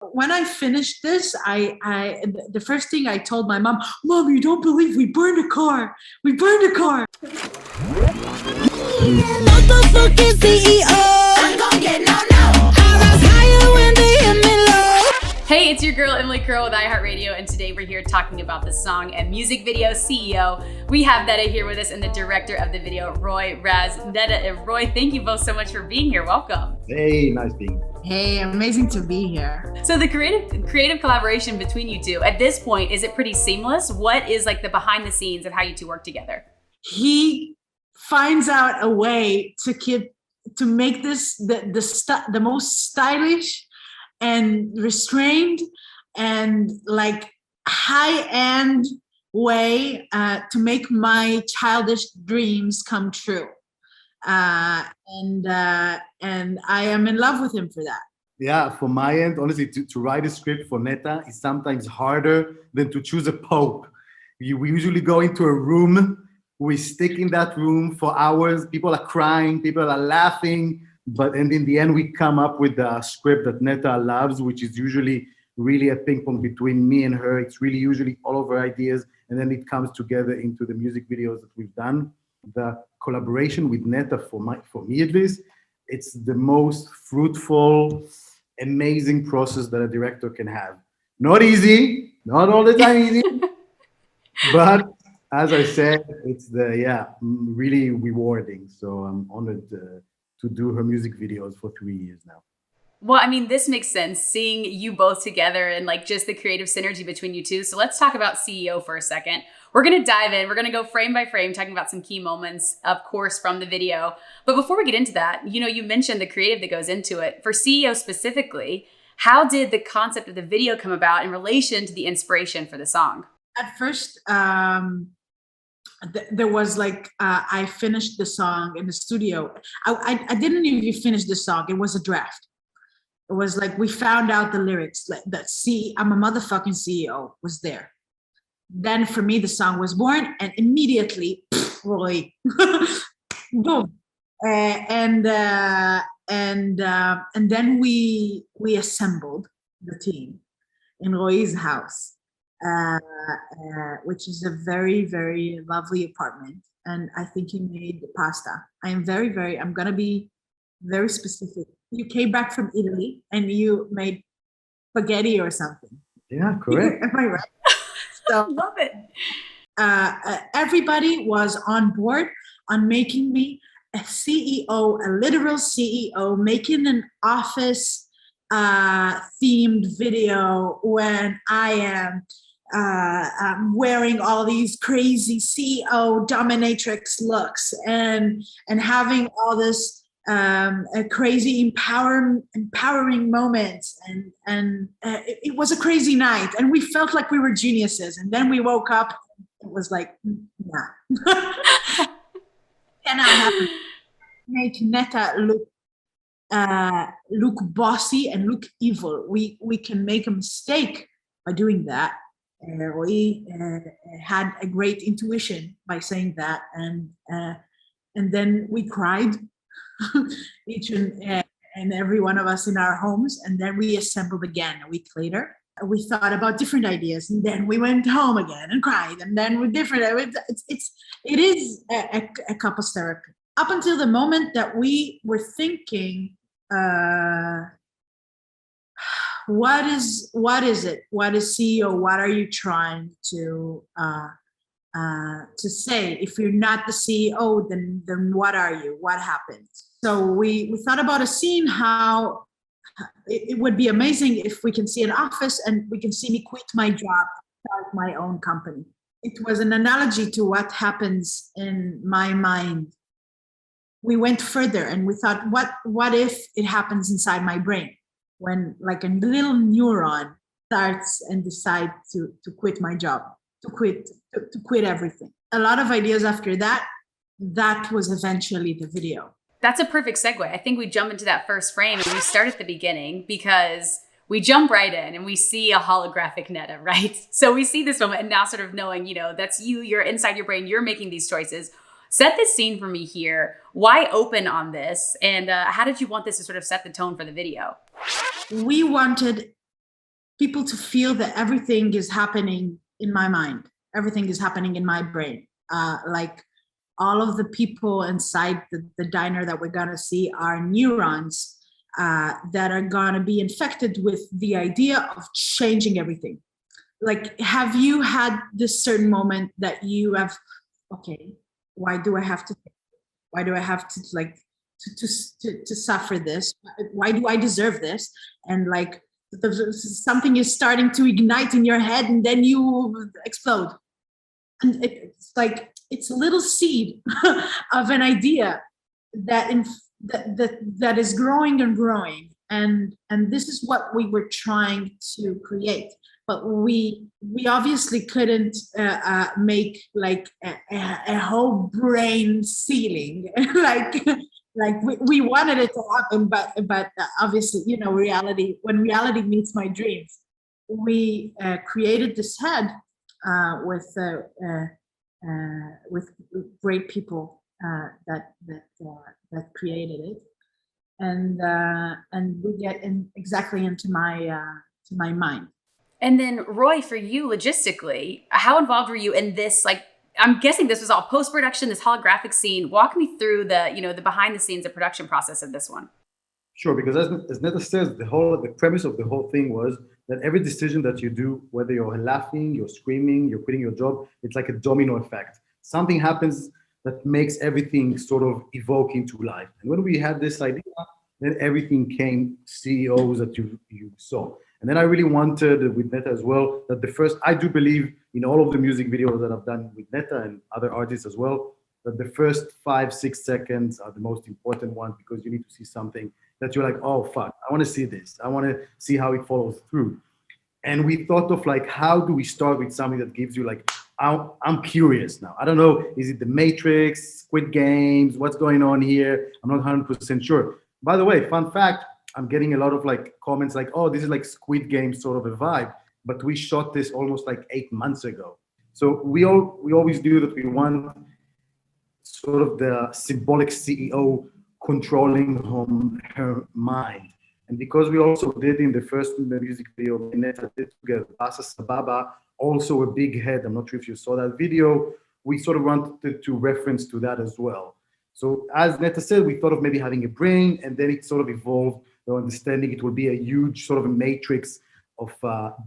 When I finished this, the first thing I told my Mom, you don't believe we burned a car. We burned a car. Motherfucking CEO. I'm gonna get no. I rise higher when they hit me low. Hey, it's your girl Emily Curl with iHeartRadio, and today we're here talking about the song and music video CEO. We have Netta here with us and the director of the video, Roy Raz. Netta and Roy, thank you both so much for being here. Welcome. Hey, nice being here. Hey, amazing to be here. So the creative collaboration between you two, at this point, is it pretty seamless? What is like the behind the scenes of how you two work together? He finds out a way to make this the most stylish and restrained and like high-end way to make my childish dreams come true. And I am in love with him for that. Yeah, from my end, honestly, to write a script for Netta is sometimes harder than to choose a pope. We usually go into a room, we stick in that room for hours, people are crying, people are laughing, and in the end, we come up with a script that Netta loves, which is usually really a ping pong between me and her. It's really usually all of her ideas, and then it comes together into the music videos that we've done. The collaboration with Netta, for me at least, it's the most fruitful, amazing process that a director can have. Not easy, not all the time easy, but as I said, it's really rewarding. So I'm honored to do her music videos for 3 years now. Well, I mean, this makes sense, seeing you both together and like just the creative synergy between you two. So let's talk about CEO for a second. We're going to dive in. We're going to go frame by frame, talking about some key moments, of course, from the video. But before we get into that, you mentioned the creative that goes into it. For CEO specifically, how did the concept of the video come about in relation to the inspiration for the song? At first, there was like, I finished the song in the studio. I didn't even finish the song. It was a draft. It was like, we found out the lyrics, like that I'm a motherfucking CEO was there. Then for me, the song was born, and immediately, Roy, boom. And then we assembled the team in Roy's house. Which is a very, very lovely apartment. And I think he made pasta. I'm going to be very specific. You came back from Italy and you made spaghetti or something. Yeah, correct. Am I right? So love it. Everybody was on board on making me a CEO, a literal CEO, making an office themed video when I am wearing all these crazy CEO dominatrix looks and having all this crazy empowering moments, and it was a crazy night, and we felt like we were geniuses. And then we woke up, it was like, nah. And I have to make Netta look bossy and look evil. We can make a mistake by doing that. We had a great intuition by saying that, and then we cried, each and every one of us in our homes, and then we assembled again a week later. We thought about different ideas, and then we went home again and cried, and then with different. It is a couples therapy up until the moment that we were thinking. What is it? What is CEO? What are you trying to say? If you're not the CEO, then what are you? What happens? So we thought about a scene, how it would be amazing if we can see an office and we can see me quit my job, start my own company. It was an analogy to what happens in my mind. We went further and we thought, what if it happens inside my brain? When like a little neuron starts and decides to quit my job, to quit everything. A lot of ideas after that. That was eventually the video. That's a perfect segue. I think we jump into that first frame and we start at the beginning, because we jump right in and we see a holographic Netta, right? So we see this moment, and now sort of knowing, that's you're inside your brain, you're making these choices. Set the scene for me here. Why open on this? And how did you want this to sort of set the tone for the video? We wanted people to feel that everything is happening in my mind, everything is happening in my brain. Like all of the people inside the diner that we're gonna see are neurons that are gonna be infected with the idea of changing everything. Like, have you had this certain moment that you have, okay, why do I have to like to suffer this? Why do I deserve this? And like something is starting to ignite in your head and then you explode. And it's like, it's a little seed of an idea that that is growing and growing. And this is what we were trying to create. But we obviously couldn't make like a whole brain ceiling like we wanted it to happen, but obviously, you know, when reality meets my dreams, we created this head with great people that created it, and we get exactly into my mind. And then Roy, for you logistically, how involved were you in this? Like, I'm guessing this was all post-production, this holographic scene. Walk me through the behind the scenes, the production process of this one. Sure, because as Netta says, the premise of the whole thing was that every decision that you do, whether you're laughing, you're screaming, you're quitting your job, it's like a domino effect. Something happens that makes everything sort of evoke into life. And when we had this idea, then everything came CEOs that you saw. And then I really wanted with Netta as well that I do believe in all of the music videos that I've done with Netta and other artists as well, that the first 5-6 seconds are the most important one, because you need to see something that you're like, oh fuck, I want to see this. I want to see how it follows through. And we thought of like, how do we start with something that gives you like, I'm curious now. I don't know, is it The Matrix, Squid Games, what's going on here? I'm not 100% sure. By the way, fun fact, I'm getting a lot of like comments like, oh, this is like Squid Game sort of a vibe, but we shot this almost like 8 months ago. So we always do that. We want sort of the symbolic CEO controlling her mind. And because we also did in the first music video, Netta did together, Basa Sababa, also a big head. I'm not sure if you saw that video. We sort of wanted to reference to that as well. So as Netta said, we thought of maybe having a brain, and then it sort of evolved, understanding it will be a huge sort of a matrix of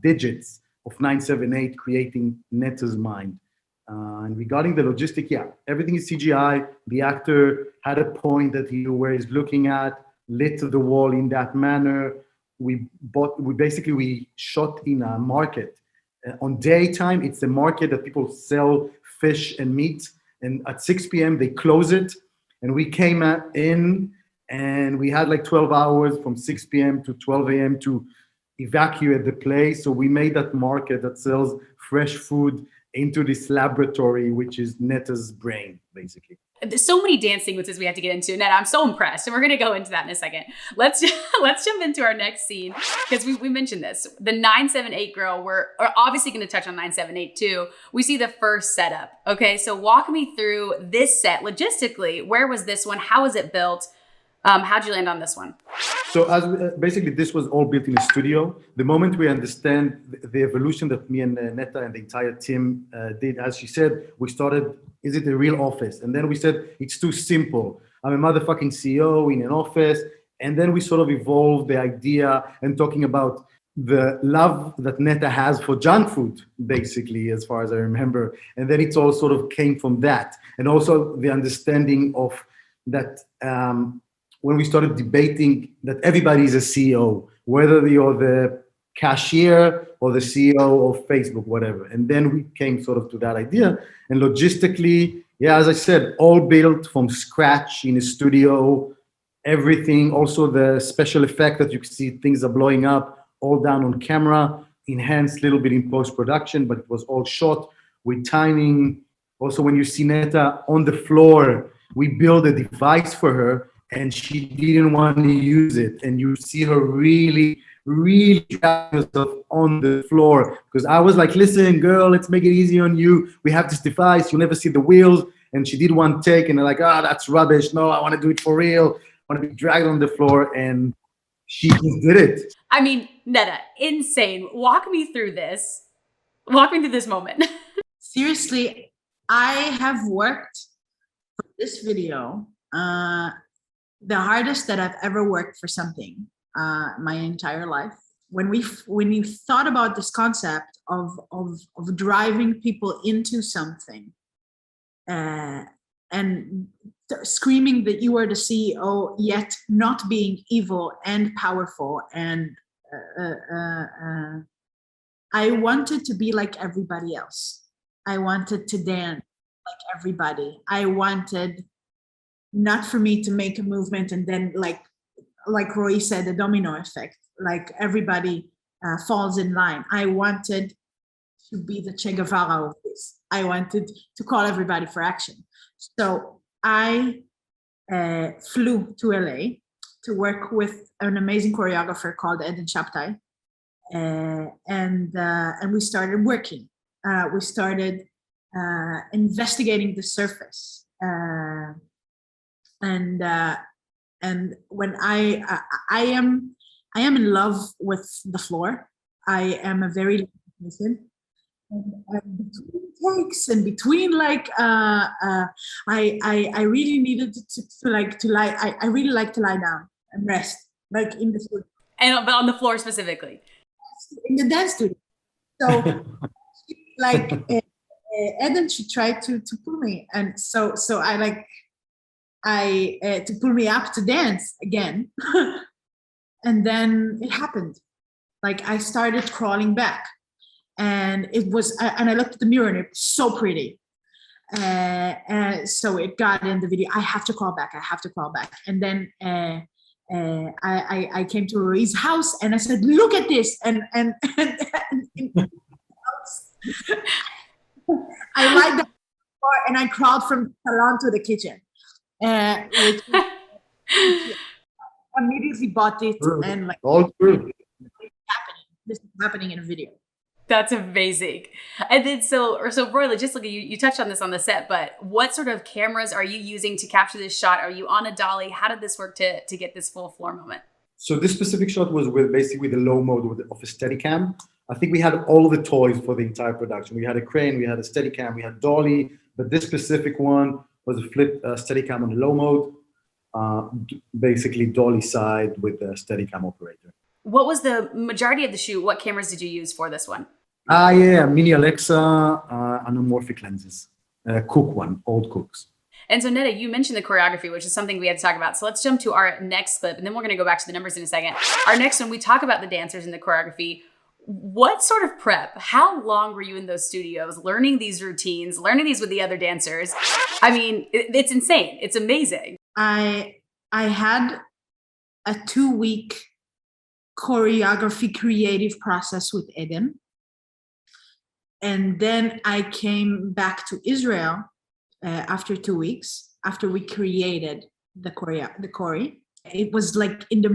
digits of 978 creating Netta's mind. And regarding the logistic, yeah, everything is CGI. The actor had a point that he knew where he's looking at, lit the wall in that manner. We shot in a market. On daytime, it's a market that people sell fish and meat. And at 6 p.m., they close it. And we came in, and we had like 12 hours from 6 p.m. to 12 a.m. to evacuate the place. So we made that market that sells fresh food into this laboratory, which is Netta's brain, basically. There's so many dance sequences we have to get into. Netta, I'm so impressed. And we're going to go into that in a second. Let's jump into our next scene, because we mentioned this. The 978 girl, we're obviously going to touch on 978 too. We see the first setup. Okay, so walk me through this set logistically. Where was this one? How was it built? How'd you land on this one? So basically, this was all built in a studio. The moment we understand the evolution that me and Netta and the entire team did, as she said, we started, is it a real office? And then we said, it's too simple. I'm a motherfucking CEO in an office. And then we sort of evolved the idea and talking about the love that Netta has for junk food, basically, as far as I remember. And then it all sort of came from that. And also the understanding of that when we started debating that everybody is a CEO, whether you're the cashier or the CEO of Facebook, whatever. And then we came sort of to that idea. And logistically, yeah, as I said, all built from scratch in a studio, everything, also the special effect that you can see things are blowing up, all done on camera, enhanced a little bit in post-production, but it was all shot with timing. Also, when you see Netta on the floor, we built a device for her, and she didn't want to use it. And you see her really dragging herself on the floor, because I was like, listen, girl, let's make it easy on you. We have this device, you'll never see the wheels. And she did one take, and they're like, that's rubbish. No, I want to do it for real. I want to be dragged on the floor. And She just did it. I mean, Netta, insane. Walk me through this. Walk me through this moment. Seriously, I have worked for this video the hardest that I've ever worked for something my entire life. When we thought about this concept of driving people into something and screaming that you are the CEO, yet not being evil and powerful, and I wanted to be like everybody else. I wanted to dance like everybody. I wanted not for me to make a movement and then like Roy said, the domino effect, like everybody falls in line. I wanted to be the Che Guevara of this. I wanted to call everybody for action. So I flew to LA to work with an amazing choreographer called Eden Chaptai. And we started working. We started investigating the surface. And when I am in love with the floor. I am a very person. And between takes and between like I really needed to lie. I really like to lie down and rest, like in the studio. And but on the floor specifically. In the dance studio. So like Eden, she tried to pull me, and so I to pull me up to dance again. And then it happened. Like I started crawling back, and it was and I looked at the mirror and it was so pretty. And so it got in the video. I have to crawl back. And then I came to Rui's house and I said, "Look at this!" And I liked that, and I crawled from the salon to the kitchen. Which immediately bought it, and like all true. This is happening in a video. That's amazing. And then so Roy, logistically, you touched on this on the set, but what sort of cameras are you using to capture this shot? Are you on a dolly? How did this work to get this full floor moment? So this specific shot was with basically the low mode of a Steadicam. I think we had all the toys for the entire production. We had a crane, we had a Steadicam, we had dolly, but this specific one was a flip Steadicam on the low mode, basically dolly side with the Steadicam operator. What was the majority of the shoot? What cameras did you use for this one? Yeah, mini Alexa, anamorphic lenses, Cook one, old Cooks. And so Netta, you mentioned the choreography, which is something we had to talk about. So let's jump to our next clip, and then we're going to go back to the numbers in a second. Our next one, we talk about the dancers and the choreography. What sort of prep? How long were you in those studios learning these routines, learning these with the other dancers? I mean, it's insane. It's amazing. I had a 2-week choreography creative process with Eden. And then I came back to Israel after 2 weeks, after we created the choreo. It was like in the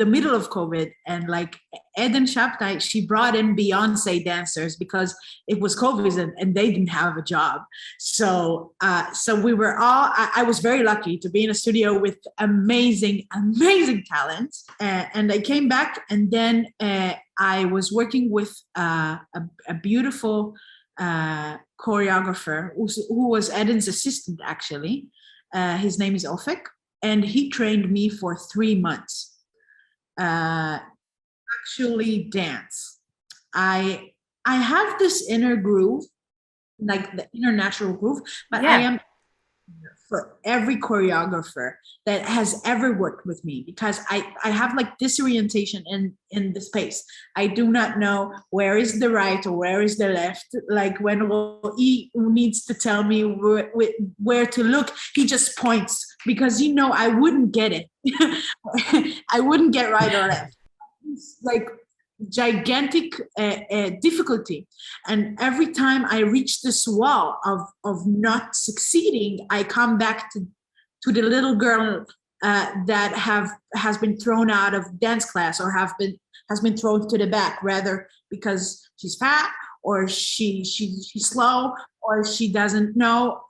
middle of COVID, and like Eden Chaptai, she brought in Beyonce dancers because it was COVID and they didn't have a job. So we were all, I was very lucky to be in a studio with amazing talent. And I came back, and then I was working with a beautiful choreographer who was Eden's assistant, actually. His name is Ofek, and he trained me for 3 months. Actually dance. I have this inner groove, like the inner natural groove, but yeah. I am for every choreographer that has ever worked with me, because I have like disorientation in the space. I do not know where is the right or where is the left. Like when he needs to tell me where to look, he just points, because I wouldn't get it. I wouldn't get right or left. It's like gigantic difficulty, and every time I reach this wall of not succeeding, I come back to the little girl that has been thrown out of dance class, or has been thrown to the back, rather because she's fat or she's slow or she doesn't know.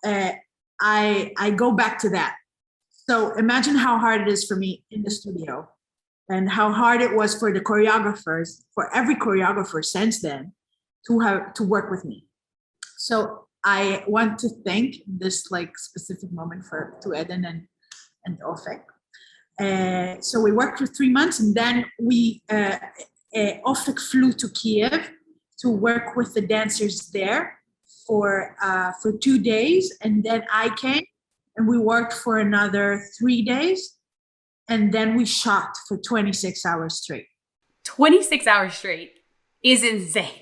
I go back to that. So imagine how hard it is for me in the studio and how hard it was for the choreographers, for every choreographer since then, to work with me. So I want to thank this like specific moment to Eden and Ofek. So we worked for 3 months, and then Ofek flew to Kiev to work with the dancers there for 2 days, and then I came and we worked for another 3 days, and then we shot for 26 hours straight. 26 hours straight is insane.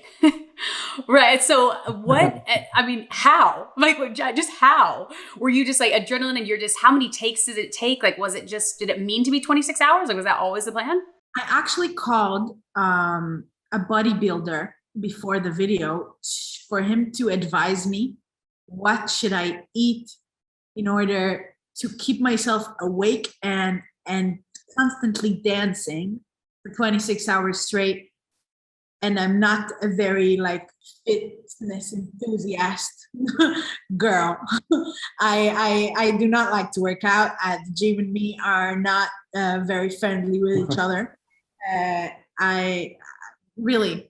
Right. So what, I mean, how? Like, just how? Were you just like adrenaline and you're just, how many takes did it take? Like, was it just, did it mean to be 26 hours? Like, was that always the plan? I actually called a bodybuilder before the video for him to advise me what should I eat in order to keep myself awake and constantly dancing for 26 hours straight. And I'm not a very like fitness enthusiast girl. I do not like to work out. The gym and me are not very friendly with each other. I really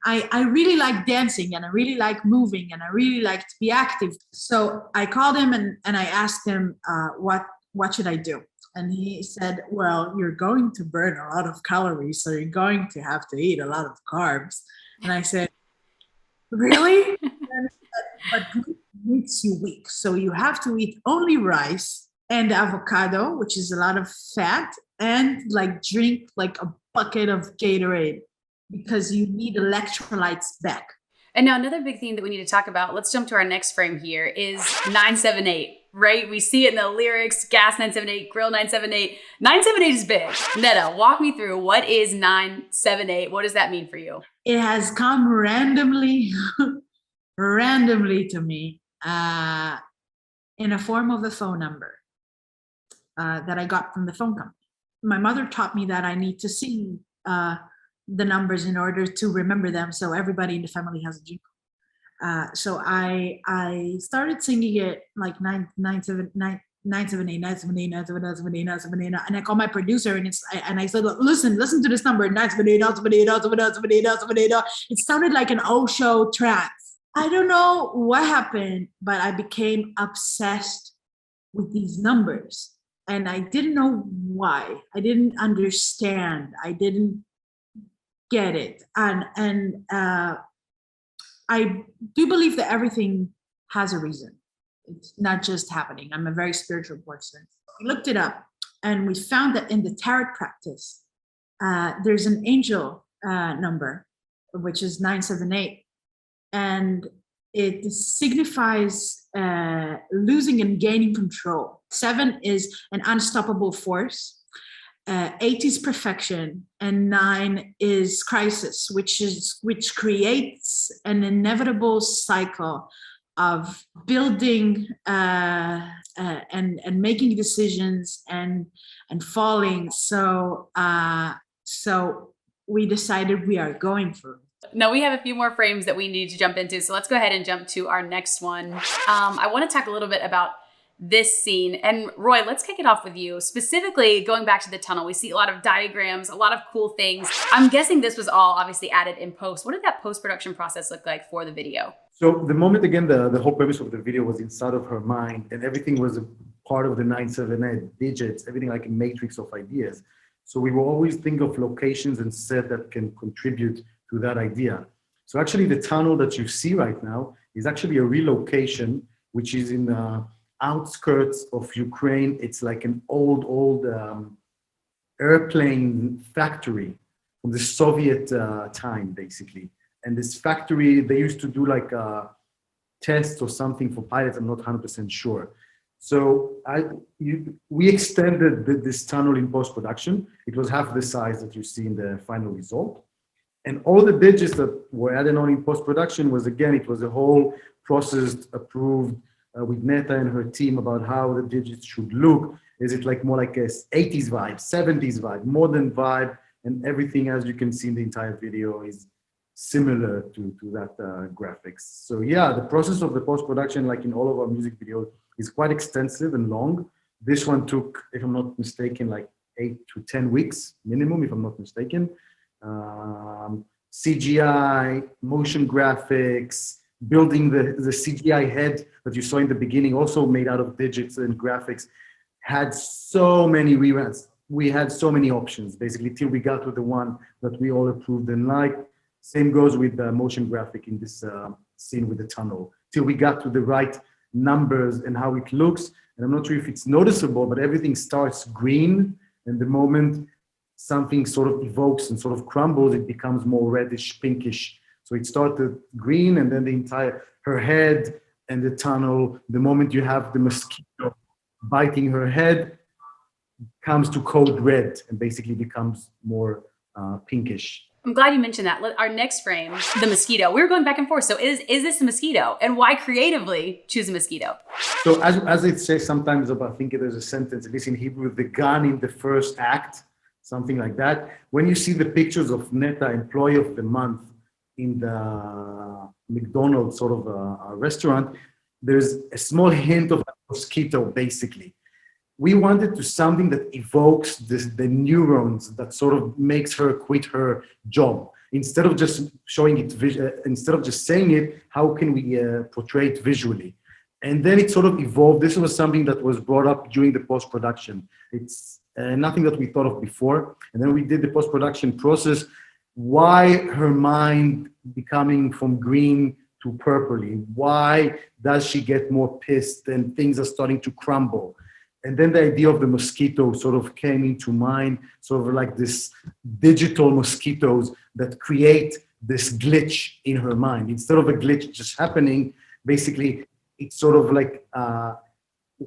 like dancing, and I really like moving, and I really like to be active. So I called him and I asked him what should I do? And he said, well, you're going to burn a lot of calories, so you're going to have to eat a lot of carbs. And I said, really? But gluten makes you weak. So you have to eat only rice and avocado, which is a lot of fat, and like drink like a bucket of Gatorade because you need electrolytes back. And now another big thing that we need to talk about, let's jump to our next frame here, is 978, right? We see it in the lyrics, gas 978, grill 978. 978 is big. Netta, walk me through, what is 978? What does that mean for you? It has come randomly to me in a form of a phone number that I got from the phone company. My mother taught me that I need to sing the numbers in order to remember them, so everybody in the family has a jingle. So I started singing it like 978, 978, 978, 978, 978, and I called my producer and I said, listen to this number, 978, 978, 978, 978. It sounded like an Osho trance. I don't know what happened, but I became obsessed with these numbers, and I didn't know why. I didn't understand. I didn't get it, and I do believe that everything has a reason. It's not just happening. I'm a very spiritual person. We looked it up, and we found that in the tarot practice, there's an angel number, which is 978, and it signifies losing and gaining control. 7 is an unstoppable force. 8 is perfection, and 9 is crisis, which creates an inevitable cycle of building and making decisions and falling. So we decided we are going for it. Now we have a few more frames that we need to jump into. So let's go ahead and jump to our next one. I want to talk a little bit about this scene. And Roy, let's kick it off with you. Specifically, going back to the tunnel, we see a lot of diagrams, a lot of cool things. I'm guessing this was all obviously added in post. What did that post-production process look like for the video? So the moment, again, the whole purpose of the video was inside of her mind, and everything was a part of the 978 digits, everything like a matrix of ideas. So we will always think of locations and set that can contribute to that idea. So actually the tunnel that you see right now is actually a relocation, which is in the outskirts of Ukraine. It's like an old airplane factory from the Soviet time, basically. And this factory, they used to do like tests or something for pilots. I'm not 100% sure. So we extended this tunnel in post-production. It was half the size that you see in the final result. And all the digits that were added on in post-production was, again, it was a whole process approved with Netta and her team about how the digits should look. Is it like more like a 80s vibe, 70s vibe, modern vibe, and everything, as you can see in the entire video, is similar to that graphics. So yeah, the process of the post-production, like in all of our music videos, is quite extensive and long. This one took, if I'm not mistaken, like 8 to 10 weeks minimum, if I'm not mistaken. CGI, motion graphics, building the CGI head that you saw in the beginning, also made out of digits and graphics, had so many reruns. We had so many options, basically, till we got to the one that we all approved and liked. Same goes with the motion graphic in this scene with the tunnel, till we got to the right numbers and how it looks. And I'm not sure if it's noticeable, but everything starts green, and the moment something sort of evokes and sort of crumbles, it becomes more reddish, pinkish. So it started green, and then the entire, her head and the tunnel, the moment you have the mosquito biting her head, comes to code red and basically becomes more pinkish. I'm glad you mentioned that. Our next frame, the mosquito. We were going back and forth. So is this a mosquito? And why creatively choose a mosquito? So as it says sometimes about, I think there's a sentence, at least in Hebrew, the gun in the first act, something like that. When you see the pictures of Netta, Employee of the Month, in the McDonald's sort of a restaurant, there's a small hint of a mosquito, basically. We wanted to something that evokes the neurons that sort of makes her quit her job. Instead of just showing it, instead of just saying it, how can we portray it visually? And then it sort of evolved. This was something that was brought up during the post-production. It's nothing that we thought of before. And then we did the post-production process. Why her mind becoming from green to purpley? Why does she get more pissed and things are starting to crumble? And then the idea of the mosquito sort of came into mind, sort of like this digital mosquitoes that create this glitch in her mind. Instead of a glitch just happening, basically it's sort of like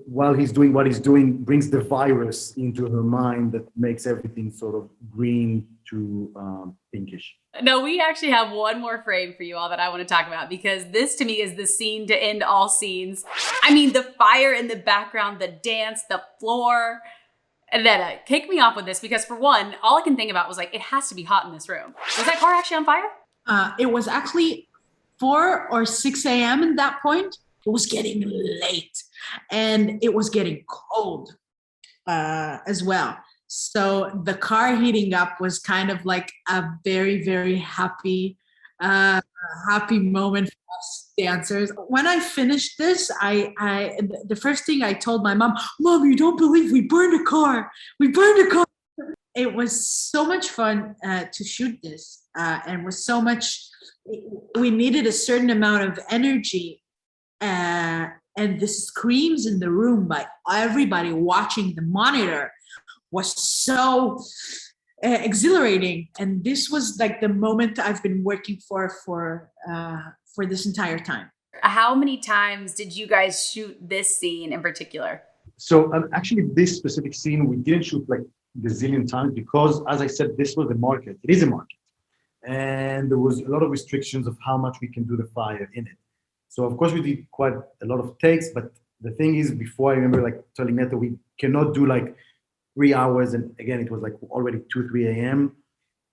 while he's doing what he's doing, brings the virus into her mind that makes everything sort of green to pinkish. No, we actually have one more frame for you all that I want to talk about, because this to me is the scene to end all scenes. I mean, the fire in the background, the dance, the floor. And Netta, kick me off with this, because for one, all I can think about was like, it has to be hot in this room. Was that car actually on fire? It was actually 4 or 6 a.m. at that point. It was getting late and it was getting cold as well. So the car heating up was kind of like a very, very happy moment for us dancers. When I finished this, the first thing I told my mom, you don't believe we burned a car. We burned a car. It was so much fun to shoot this, and was so much, we needed a certain amount of energy, and the screams in the room by everybody watching the monitor was so exhilarating. And this was like the moment I've been working for this entire time. How many times did you guys shoot this scene in particular? So actually this specific scene, we didn't shoot like gazillion times because, as I said, this was a market. It is a market. And there was a lot of restrictions of how much we can do the fire in it. So of course we did quite a lot of takes, but the thing is, before, I remember like telling Netta, we cannot do like 3 hours. And again, it was like already 2, 3 a.m.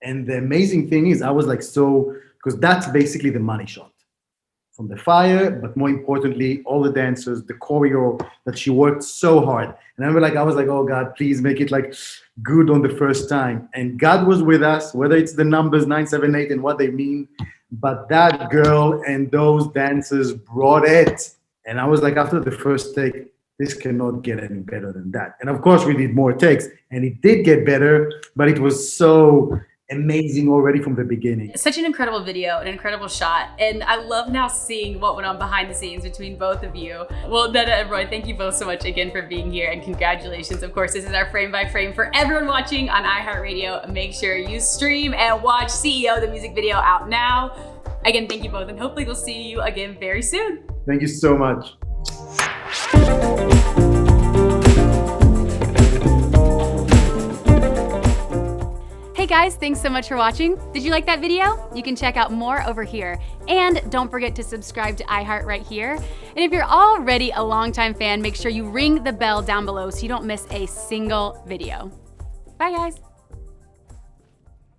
And the amazing thing is I was like, because that's basically the money shot from the fire, but more importantly, all the dancers, the choreo that she worked so hard. And I was like, oh God, please make it like good on the first time. And God was with us, whether it's the numbers 9, 7, 8 and what they mean, but that girl and those dancers brought it. And I was like, after the first take, this cannot get any better than that. And of course we did more takes and it did get better, but it was so amazing already from the beginning. Such an incredible video, an incredible shot. And I love now seeing what went on behind the scenes between both of you. Well, Netta and Roy, thank you both so much again for being here, and congratulations. Of course, this is our frame by frame for everyone watching on iHeartRadio. Make sure you stream and watch CEO, the music video, out now. Again, thank you both, and hopefully we'll see you again very soon. Thank you so much. Hey guys, thanks so much for watching. Did you like that video? You can check out more over here. And don't forget to subscribe to iHeart right here. And if you're already a longtime fan, make sure you ring the bell down below so you don't miss a single video. Bye guys.